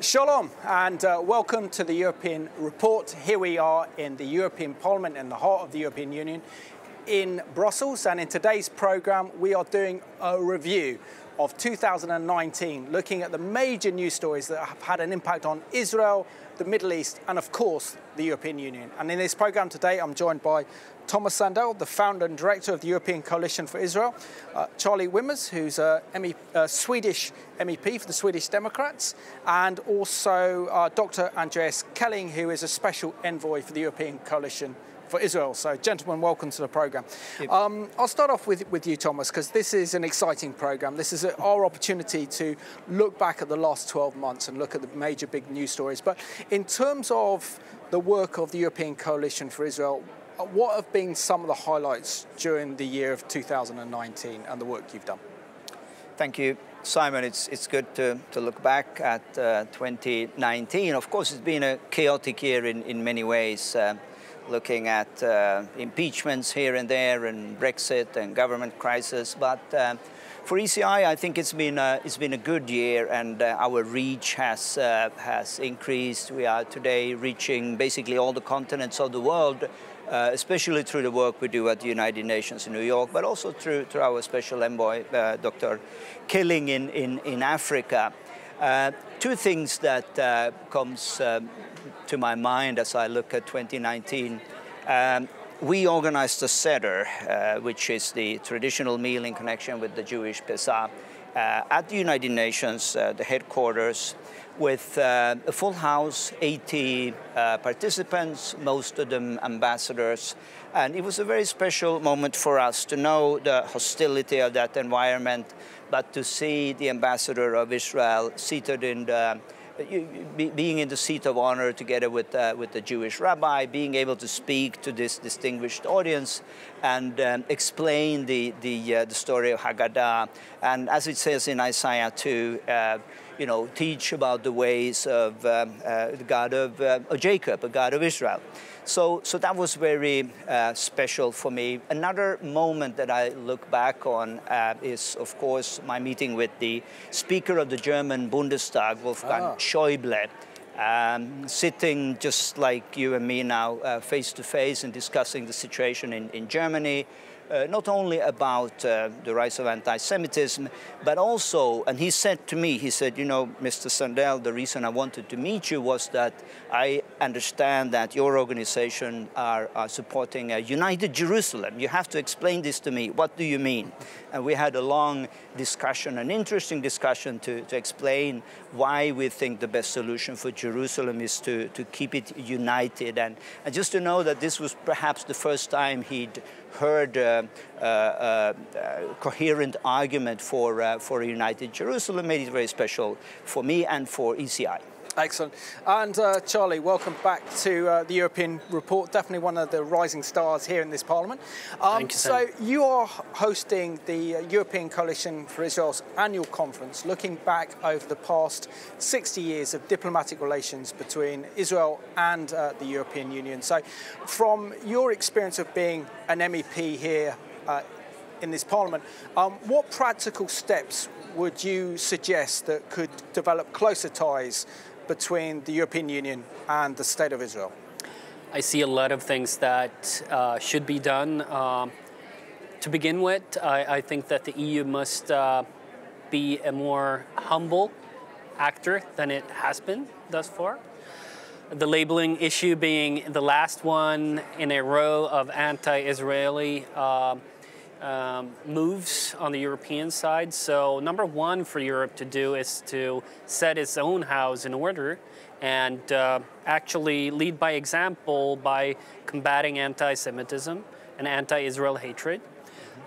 Shalom and welcome to the European Report. Here we are in the European Parliament in the heart of the European Union in Brussels, and in today's programme we are doing a review of 2019, looking at the major news stories that have had an impact on Israel, the Middle East and of course the European Union. And in this programme today I'm joined by Tomas Sandell, the founder and director of the European Coalition for Israel, Charlie Weimers, who's a Swedish MEP for the Swedish Democrats, and also Dr. Andreas Kelling, who is a special envoy for the European Coalition for Israel. So, gentlemen, welcome to the programme. I'll start off with you, Tomas, because this is an exciting programme. This is our opportunity to look back at the last 12 months and look at the major big news stories. But in terms of the work of the European Coalition for Israel, what have been some of the highlights during the year of 2019 and the work you've done? Thank you, Simon. It's good to look back at 2019. Of course, it's been a chaotic year in many ways, looking at impeachments here and there and Brexit and government crisis. But for ECI, I think it's been a good year, and our reach has increased. We are today reaching basically all the continents of the world, especially through the work we do at the United Nations in New York, but also through our special envoy, Dr. Kelling in Africa. Two things that comes to my mind as I look at 2019. We organized a Seder, which is the traditional meal in connection with the Jewish Pesach, at the United Nations, the headquarters, with a full house, 80 participants, most of them ambassadors. And it was a very special moment for us to know the hostility of that environment, but to see the ambassador of Israel seated in being in the seat of honor together with the Jewish rabbi, being able to speak to this distinguished audience and explain the story of Haggadah, and as it says in Isaiah 2, teach about the ways of the God of Jacob, the God of Israel. So that was very special for me. Another moment that I look back on is, of course, my meeting with the Speaker of the German Bundestag, Wolfgang Schäuble, sitting just like you and me now, face to face, and discussing the situation in Germany. Not only about the rise of anti-Semitism, but also, and he said to me, he said, Mr. Sandell, the reason I wanted to meet you was that I understand that your organization are supporting a united Jerusalem. You have to explain this to me. What do you mean? And we had a long discussion, an interesting discussion to explain why we think the best solution for Jerusalem is to keep it united. And just to know that this was perhaps the first time he'd heard a coherent argument for a united Jerusalem, made it very special for me and for ECI. Excellent. And Charlie, welcome back to the European Report. Definitely one of the rising stars here in this Parliament. Thank you, so you are hosting the European Coalition for Israel's annual conference, looking back over the past 60 years of diplomatic relations between Israel and the European Union. So from your experience of being an MEP here in this Parliament, what practical steps would you suggest that could develop closer ties between the European Union and the State of Israel? I see a lot of things that should be done. To begin with, I think that the EU must be a more humble actor than it has been thus far. The labeling issue being the last one in a row of anti-Israeli moves on the European side. So number one for Europe to do is to set its own house in order and actually lead by example by combating anti-Semitism and anti-Israel hatred.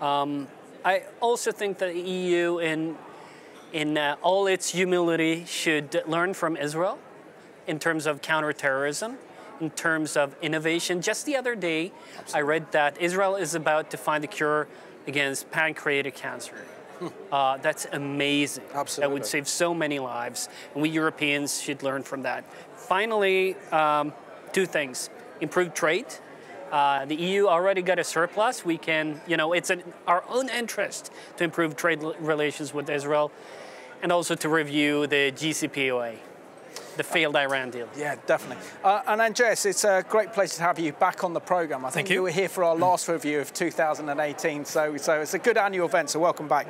I also think that the EU in all its humility should learn from Israel in terms of counterterrorism, in terms of innovation. Just the other day, I read that Israel is about to find a cure against pancreatic cancer. That's amazing. Absolutely. That would save so many lives, and we Europeans should learn from that. Finally, two things. Improved trade. The EU already got a surplus. We can, it's in our own interest to improve trade relations with Israel, and also to review the GCPOA. the failed Iran deal. Yeah, definitely. And Andreas, it's a great pleasure to have you back on the programme. I think you were here for our last review of 2018, so it's a good annual event, so welcome back.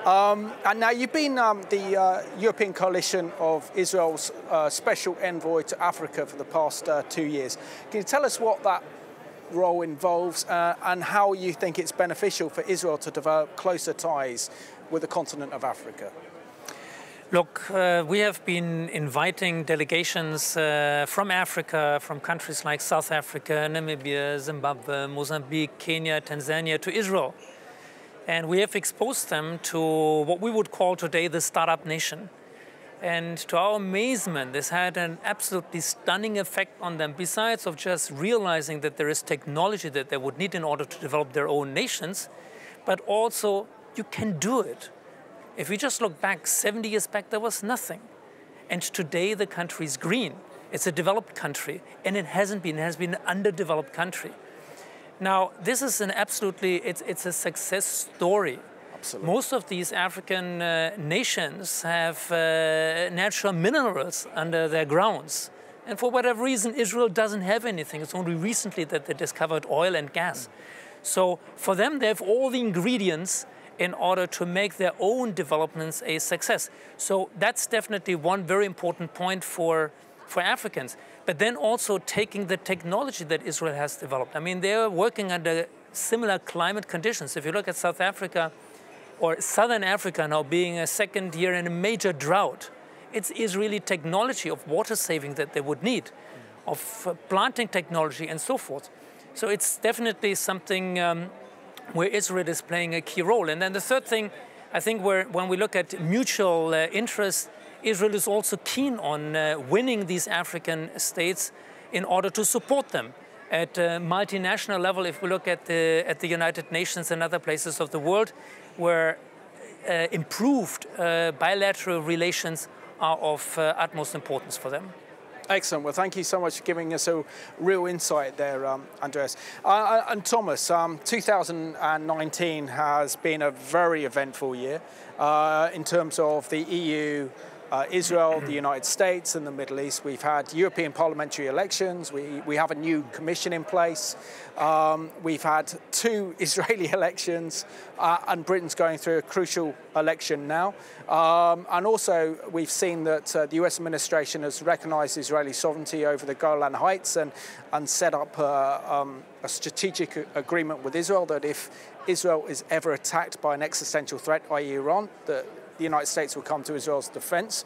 And now you've been the European Coalition of Israel's Special Envoy to Africa for the past 2 years. Can you tell us what that role involves and how you think it's beneficial for Israel to develop closer ties with the continent of Africa? Look, we have been inviting delegations from Africa, from countries like South Africa, Namibia, Zimbabwe, Mozambique, Kenya, Tanzania to Israel. And we have exposed them to what we would call today the startup nation. And to our amazement, this had an absolutely stunning effect on them, besides of just realizing that there is technology that they would need in order to develop their own nations, but also you can do it. If we just look back 70 years back, there was nothing. And today the country is green. It's a developed country, and it has been an underdeveloped country. Now, this is an absolutely, it's a success story. Absolutely. Most of these African nations have natural minerals under their grounds. And for whatever reason, Israel doesn't have anything. It's only recently that they discovered oil and gas. So for them, they have all the ingredients in order to make their own developments a success. So that's definitely one very important point for Africans. But then also taking the technology that Israel has developed. I mean, they're working under similar climate conditions. If you look at South Africa, or Southern Africa now being a second year in a major drought, it's Israeli technology of water saving that they would need, of planting technology and so forth. So it's definitely something where Israel is playing a key role. And then the third thing, I think when we look at mutual interest, Israel is also keen on winning these African states in order to support them. At a multinational level, if we look at the United Nations and other places of the world, where improved bilateral relations are of utmost importance for them. Excellent. Well, thank you so much for giving us a real insight there, Andreas. And Tomas, 2019 has been a very eventful year in terms of the EU, Israel, the United States and the Middle East. We've had European parliamentary elections. We have a new commission in place. We've had 2 Israeli elections and Britain's going through a crucial election now. And also we've seen that the US administration has recognized Israeli sovereignty over the Golan Heights and set up a strategic agreement with Israel that if Israel is ever attacked by an existential threat, i.e. Iran, that the United States will come to Israel's defense.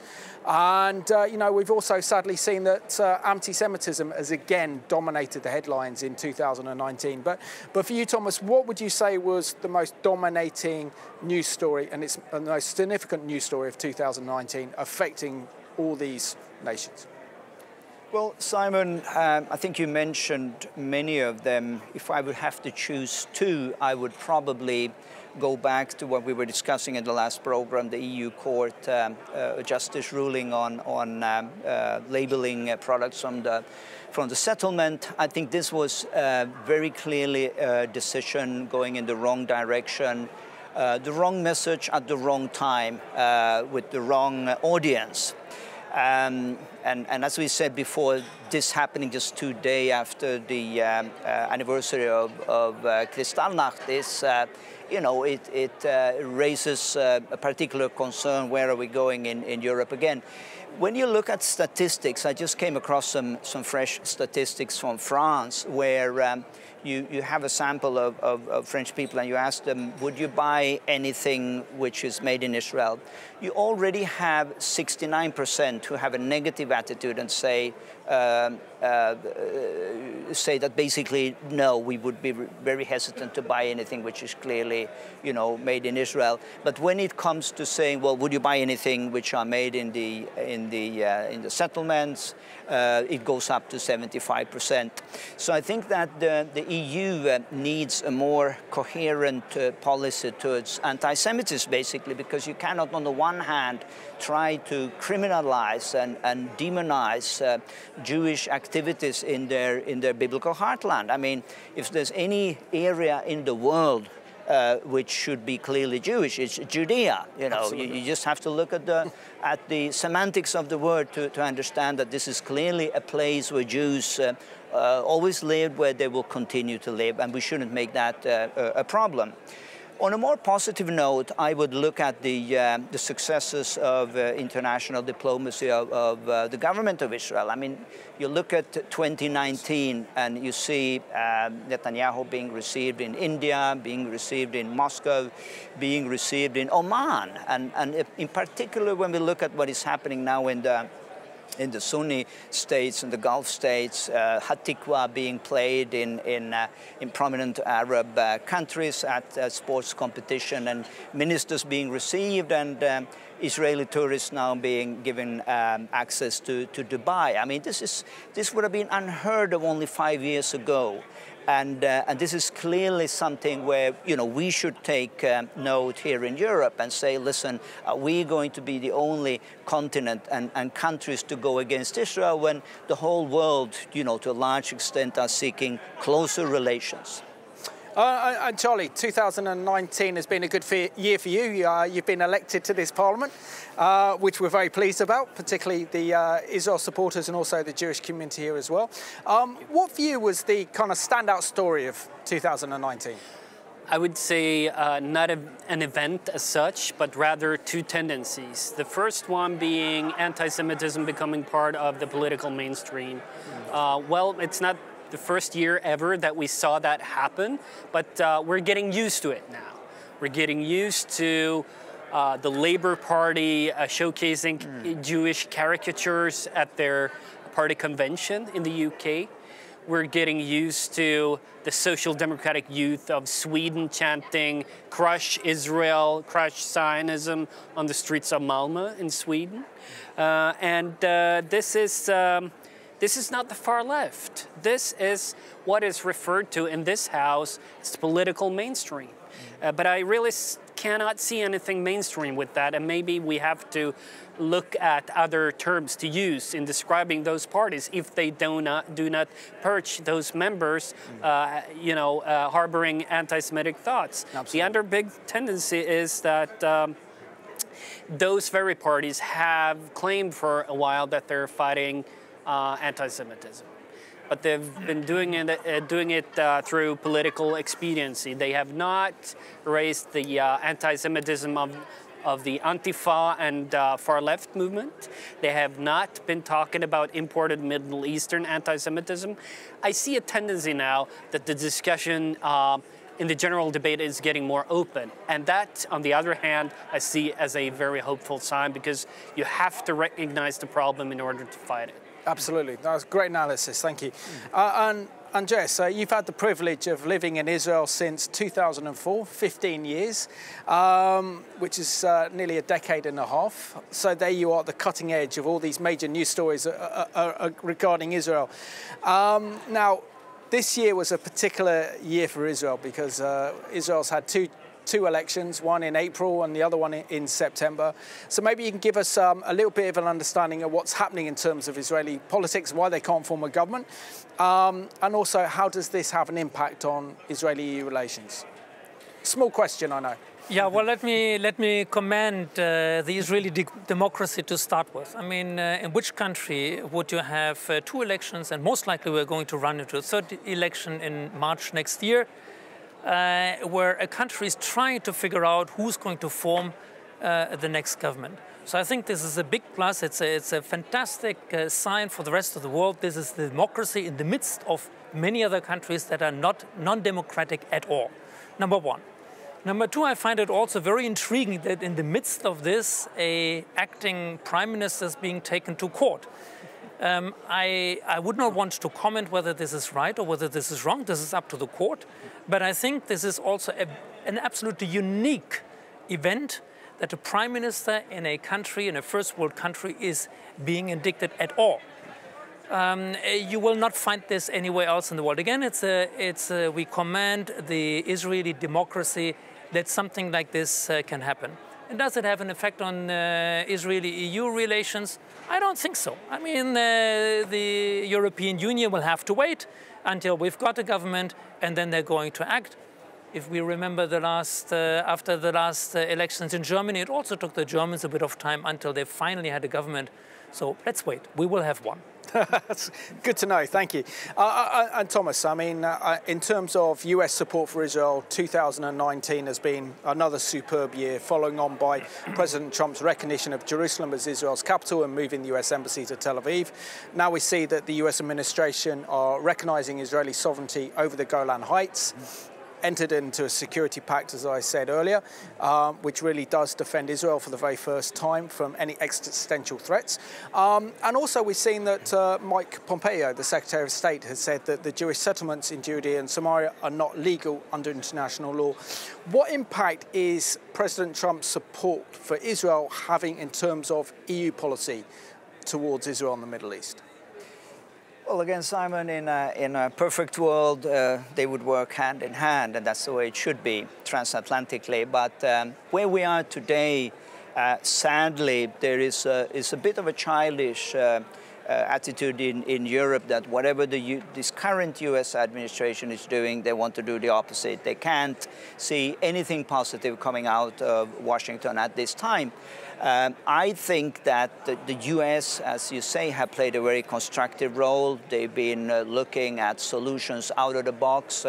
And, you know, we've also sadly seen that anti-Semitism has again dominated the headlines in 2019. But for you, Tomas, what would you say was the most dominating news story and it's the most significant news story of 2019 affecting all these nations? Well, Simon, I think you mentioned many of them. If I would have to choose 2, I would probably go back to what we were discussing in the last program, the EU Court Justice ruling on labeling products from the settlement. I think this was very clearly a decision going in the wrong direction, the wrong message at the wrong time with the wrong audience. And as we said before, this happening just 2 days after the anniversary of Kristallnacht is, you know, it raises a particular concern. Where are we going in Europe again? When you look at statistics, I just came across some fresh statistics from France where you have a sample of French people and you ask them, would you buy anything which is made in Israel? You already have 69% who have a negative attitude and say that basically, no, we would be very hesitant to buy anything which is clearly, you know, made in Israel. But when it comes to saying, well, would you buy anything which are made in the settlements, it goes up to 75%. So I think that the EU needs a more coherent policy towards anti-Semitism, basically, because you cannot, on the one hand, try to criminalize and demonize Jewish activities in their biblical heartland. I mean, if there's any area in the world which should be clearly Jewish. It's Judea. You know, you just have to look at the semantics of the word to understand that this is clearly a place where Jews always lived, where they will continue to live, and we shouldn't make that a problem. On a more positive note, I would look at the successes of international diplomacy of the government of Israel. I mean, you look at 2019 and you see Netanyahu being received in India, being received in Moscow, being received in Oman. And in particular, when we look at what is happening now in the Sunni states and the Gulf states, Hatikwa being played in prominent Arab countries at sports competition, and ministers being received, and Israeli tourists now being given access to Dubai. I mean, this would have been unheard of only 5 years ago. And this is clearly something where, you know, we should take note here in Europe and say, listen, are we going to be the only continent and countries to go against Israel when the whole world, you know, to a large extent are seeking closer relations? And Charlie, 2019 has been a good year for you. You've been elected to this parliament, which we're very pleased about, particularly the Israel supporters and also the Jewish community here as well. What for you was the kind of standout story of 2019? I would say not an event as such, but rather two tendencies. The first one being anti-Semitism becoming part of the political mainstream. Well, it's not the first year ever that we saw that happen, but we're getting used to it now. We're getting used to the Labour Party showcasing Jewish caricatures at their party convention in the UK. We're getting used to the Social Democratic youth of Sweden chanting "Crush Israel, crush Zionism" on the streets of Malmö in Sweden. This is not the far left. This is what is referred to in this house as the political mainstream. But I really cannot see anything mainstream with that, and maybe we have to look at other terms to use in describing those parties if they do not purge those members, harboring anti-Semitic thoughts. Absolutely. The other big tendency is that those very parties have claimed for a while that they're fighting anti-Semitism, but they've been doing it through political expediency. They have not raised the anti-Semitism of the Antifa and far-left movement. They have not been talking about imported Middle Eastern anti-Semitism. I see a tendency now that the discussion in the general debate is getting more open. And that, on the other hand, I see as a very hopeful sign, because you have to recognize the problem in order to fight it. Absolutely. That was great analysis. Thank you. And Andreas, you've had the privilege of living in Israel since 2004, 15 years, which is nearly a decade and a half. So there you are at the cutting edge of all these major news stories regarding Israel. Now, this year was a particular year for Israel because Israel's had two elections, one in April and the other one in September. So maybe you can give us a little bit of an understanding of what's happening in terms of Israeli politics, why they can't form a government, and also how does this have an impact on Israeli-EU relations? Small question, I know. Yeah, well, let me commend the Israeli democracy to start with. I mean, in which country would you have two elections, and most likely we're going to run into a third election in March next year, where a country is trying to figure out who's going to form the next government. So I think this is a big plus. It's a fantastic sign for the rest of the world. This is the democracy in the midst of many other countries that are not non-democratic at all. Number one. Number two, I find it also very intriguing that in the midst of this, an acting prime minister is being taken to court. I would not want to comment whether this is right or whether this is wrong. This is up to the court. But I think this is also an absolutely unique event that a prime minister in a country, in a first world country, is being indicted at all. You will not find this anywhere else in the world. Again, we commend the Israeli democracy that something like this can happen. And does it have an effect on Israeli-EU relations? I don't think so. I mean, the European Union will have to wait until we've got a government, and then they're going to act. If we remember the last, after the last elections in Germany, it also took the Germans a bit of time until they finally had a government. So let's wait. We will have one. That's good to know, thank you. And Thomas, I mean, in terms of US support for Israel, 2019 has been another superb year, following on by President Trump's recognition of Jerusalem as Israel's capital and moving the US embassy to Tel Aviv. Now we see that the US administration are recognizing Israeli sovereignty over the Golan Heights, entered into a security pact, as I said earlier, which really does defend Israel for the very first time from any existential threats. And also we've seen that Mike Pompeo, the Secretary of State, has said that the Jewish settlements in Judea and Samaria are not legal under international law. What impact is President Trump's support for Israel having in terms of EU policy towards Israel in the Middle East? Well, again, Simon, in a perfect world, they would work hand in hand, and that's the way it should be, transatlantically. But where we are today, sadly, there is a bit of a childish attitude in Europe that whatever this current US administration is doing, they want to do the opposite. They can't see anything positive coming out of Washington at this time. I think that the US, as you say, have played a very constructive role. They've been looking at solutions out of the box.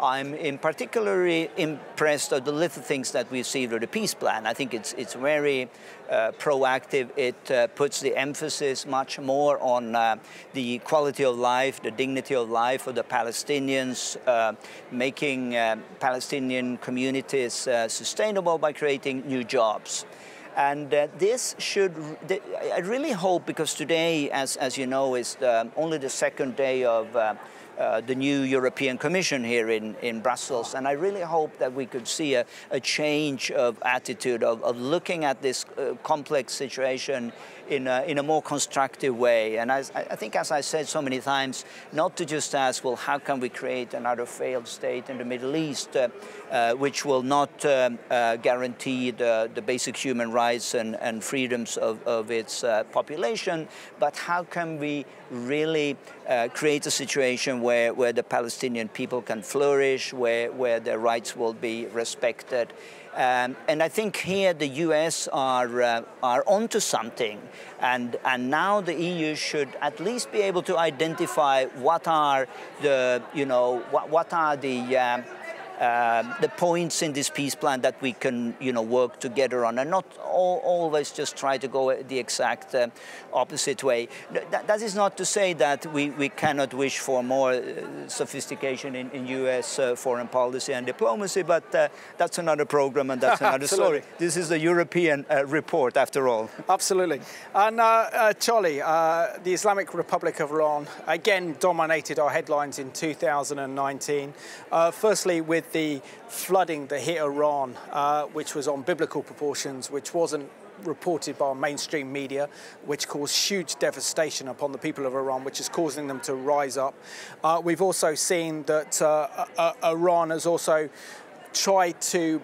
I'm particularly impressed of the little things that we see with the peace plan. I think it's very proactive. It puts the emphasis much more on the quality of life, the dignity of life of the Palestinians, making Palestinian communities sustainable by creating new jobs. And this should, I really hope, because today, as you know, is only the second day of the new European Commission here in Brussels. And I really hope that we could see a change of attitude, of looking at this complex situation in a more constructive way. And I think, as I said so many times, not to just ask, well, how can we create another failed state in the Middle East, which will not guarantee the basic human rights and freedoms of its population, but how can we really create a situation where the Palestinian people can flourish, where their rights will be respected. And I think here the US are onto something, and now the EU should at least be able to identify what are the the points in this peace plan that we can work together on, and not always just try to go the exact opposite way. That is not to say that we cannot wish for more sophistication in US foreign policy and diplomacy, but that's another program and that's another story. This is a European report, after all. Absolutely. And Charlie, the Islamic Republic of Iran again dominated our headlines in 2019. Firstly, with the flooding that hit Iran, which was on biblical proportions, which wasn't reported by mainstream media, which caused huge devastation upon the people of Iran, which is causing them to rise up. We've also seen that Iran has also tried to,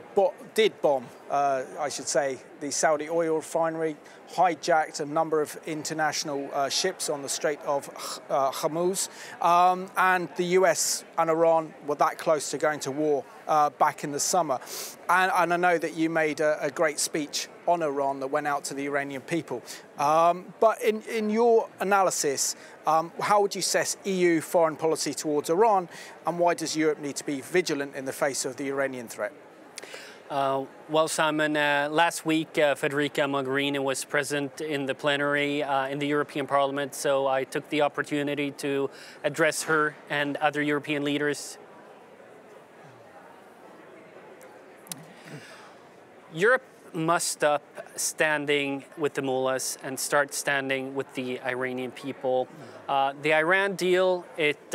did bomb, I should say, the Saudi oil refinery, hijacked a number of international ships on the Strait of Hormuz, and the US and Iran were that close to going to war back in the summer. And I know that you made a great speech on Iran that went out to the Iranian people. But in your analysis, how would you assess EU foreign policy towards Iran, and why does Europe need to be vigilant in the face of the Iranian threat? Well, Simon, last week Federica Mogherini was present in the plenary in the European Parliament, so I took the opportunity to address her and other European leaders. Europe must stop standing with the mullahs and start standing with the Iranian people. The Iran deal, it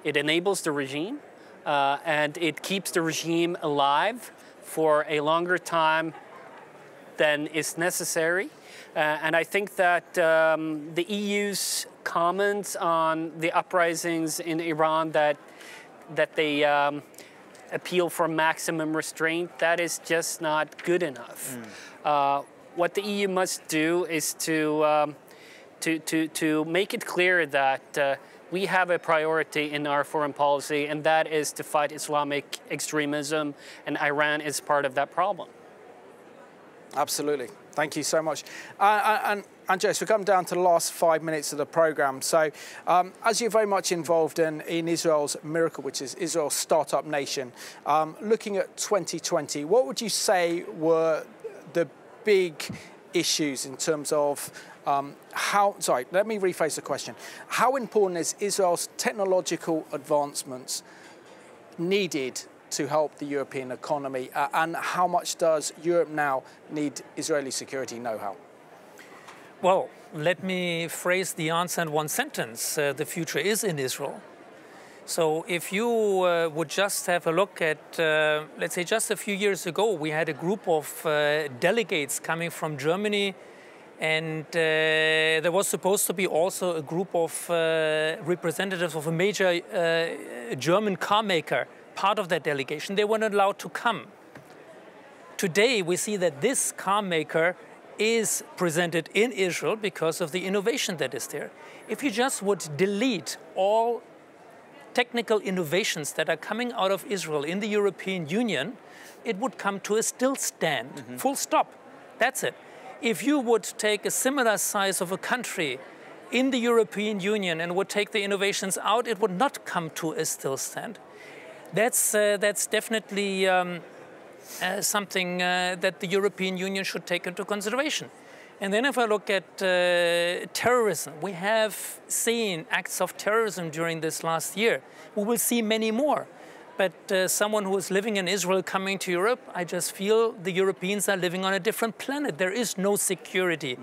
enables the regime and it keeps the regime alive for a longer time than is necessary. And I think that the EU's comments on the uprisings in Iran, that they appeal for maximum restraint, that is just not good enough. What the EU must do is to make it clear that we have a priority in our foreign policy, and that is to fight Islamic extremism, and Iran is part of that problem. Absolutely. Thank you so much. And Andreas, we come down to the last 5 minutes of the programme. So as you're very much involved in Israel's miracle, which is Israel's startup nation, looking at 2020, what would you say were the big issues in terms of let me rephrase the question. How important is Israel's technological advancements needed to help the European economy, and how much does Europe now need Israeli security know-how? Well, let me phrase the answer in one sentence. The future is in Israel. So if you would just have a look at, let's say just a few years ago, we had a group of delegates coming from Germany, and there was supposed to be also a group of representatives of a major German car maker, part of that delegation. They weren't allowed to come. Today we see that this car maker is presented in Israel because of the innovation that is there. If you just would delete all technical innovations that are coming out of Israel in the European Union, it would come to a still stand, full stop. That's it. If you would take a similar size of a country in the European Union and would take the innovations out, it would not come to a still stand. That's definitely something that the European Union should take into consideration. And then if I look at terrorism, we have seen acts of terrorism during this last year. We will see many more. But someone who is living in Israel coming to Europe, I just feel the Europeans are living on a different planet. There is no security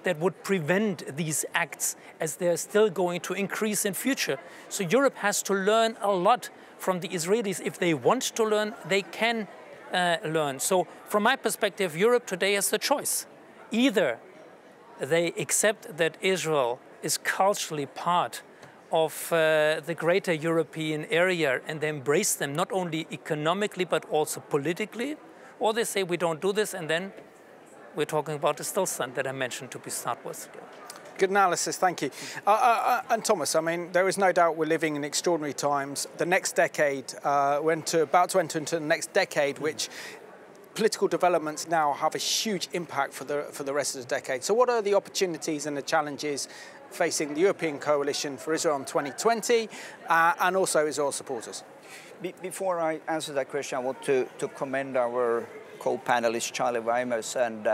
that would prevent these acts, as they're still going to increase in future. So Europe has to learn a lot from the Israelis. If they want to learn, they can learn. So from my perspective, Europe today has the choice. Either they accept that Israel is culturally part of the greater European area and they embrace them not only economically but also politically, or they say we don't do this, and then we're talking about the still stand that I mentioned to be start with. Good analysis, thank you. And Tomas, I mean, there is no doubt we're living in extraordinary times. The next decade, we're about to enter into the next decade, which political developments now have a huge impact for the rest of the decade. So what are the opportunities and the challenges facing the European Coalition for Israel in 2020 and also Israel supporters? Before I answer that question, I want to commend our co-panelist Charlie Weimers and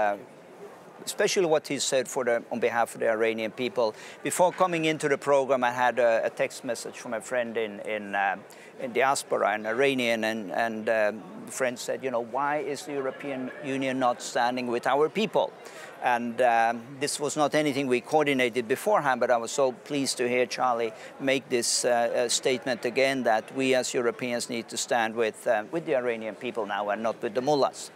especially what he said on behalf of the Iranian people. Before coming into the program, I had a text message from a friend in diaspora, an Iranian, and the friend said, you know, why is the European Union not standing with our people? And this was not anything we coordinated beforehand, but I was so pleased to hear Charlie make this statement again, that we as Europeans need to stand with the Iranian people now and not with the mullahs.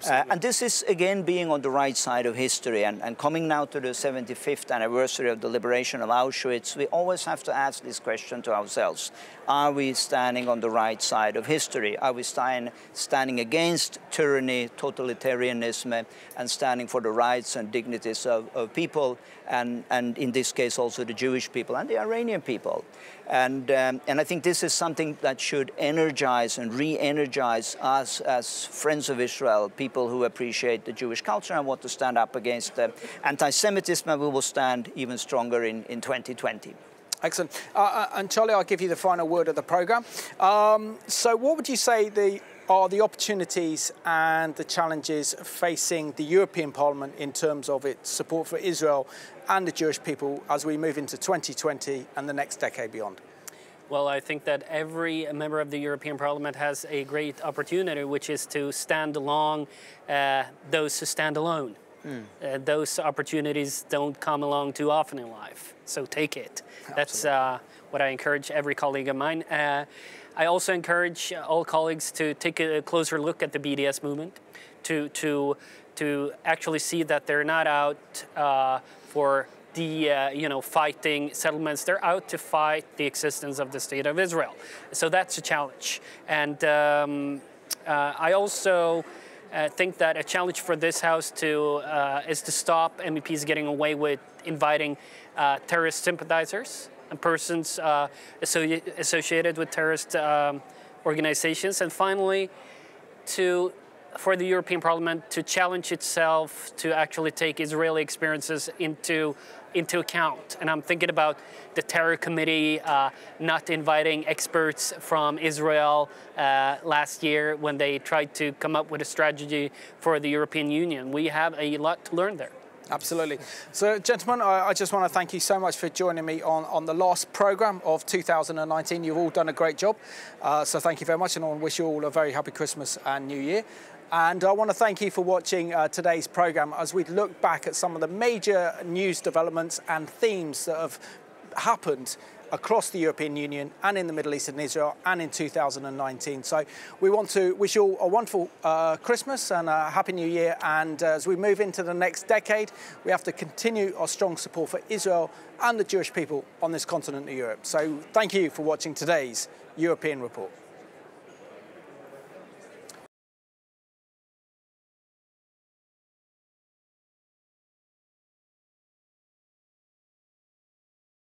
And this is, again, being on the right side of history. And coming now to the 75th anniversary of the liberation of Auschwitz, we always have to ask this question to ourselves. Are we standing on the right side of history? Are we standing against tyranny, totalitarianism, and standing for the rights and dignities of people, and in this case also the Jewish people and the Iranian people? And I think this is something that should energize and re-energize us as friends of Israel, people who appreciate the Jewish culture and want to stand up against anti-Semitism, and we will stand even stronger in 2020. Excellent. And Charlie, I'll give you the final word of the programme. So what would you say are the opportunities and the challenges facing the European Parliament in terms of its support for Israel and the Jewish people as we move into 2020 and the next decade beyond? Well, I think that every member of the European Parliament has a great opportunity, which is to stand along those who stand alone. Those opportunities don't come along too often in life, so take it. That's what I encourage every colleague of mine. I also encourage all colleagues to take a closer look at the BDS movement, to actually see that they're not out for the fighting settlements. They're out to fight the existence of the State of Israel. So that's a challenge. And I also think that a challenge for this House is to stop MEPs getting away with inviting terrorist sympathizers and persons associated with terrorist organizations, and finally, for the European Parliament to challenge itself to actually take Israeli experiences into account. And I'm thinking about the Terror Committee not inviting experts from Israel last year when they tried to come up with a strategy for the European Union. We have a lot to learn there. Absolutely. So, gentlemen, I just want to thank you so much for joining me on the last programme of 2019. You've all done a great job. So thank you very much, and I wish you all a very happy Christmas and New Year. And I want to thank you for watching today's programme as we look back at some of the major news developments and themes that have happened across the European Union and in the Middle East and Israel and in 2019. So we want to wish you all a wonderful Christmas and a Happy New Year. And as we move into the next decade, we have to continue our strong support for Israel and the Jewish people on this continent of Europe. So thank you for watching today's European Report.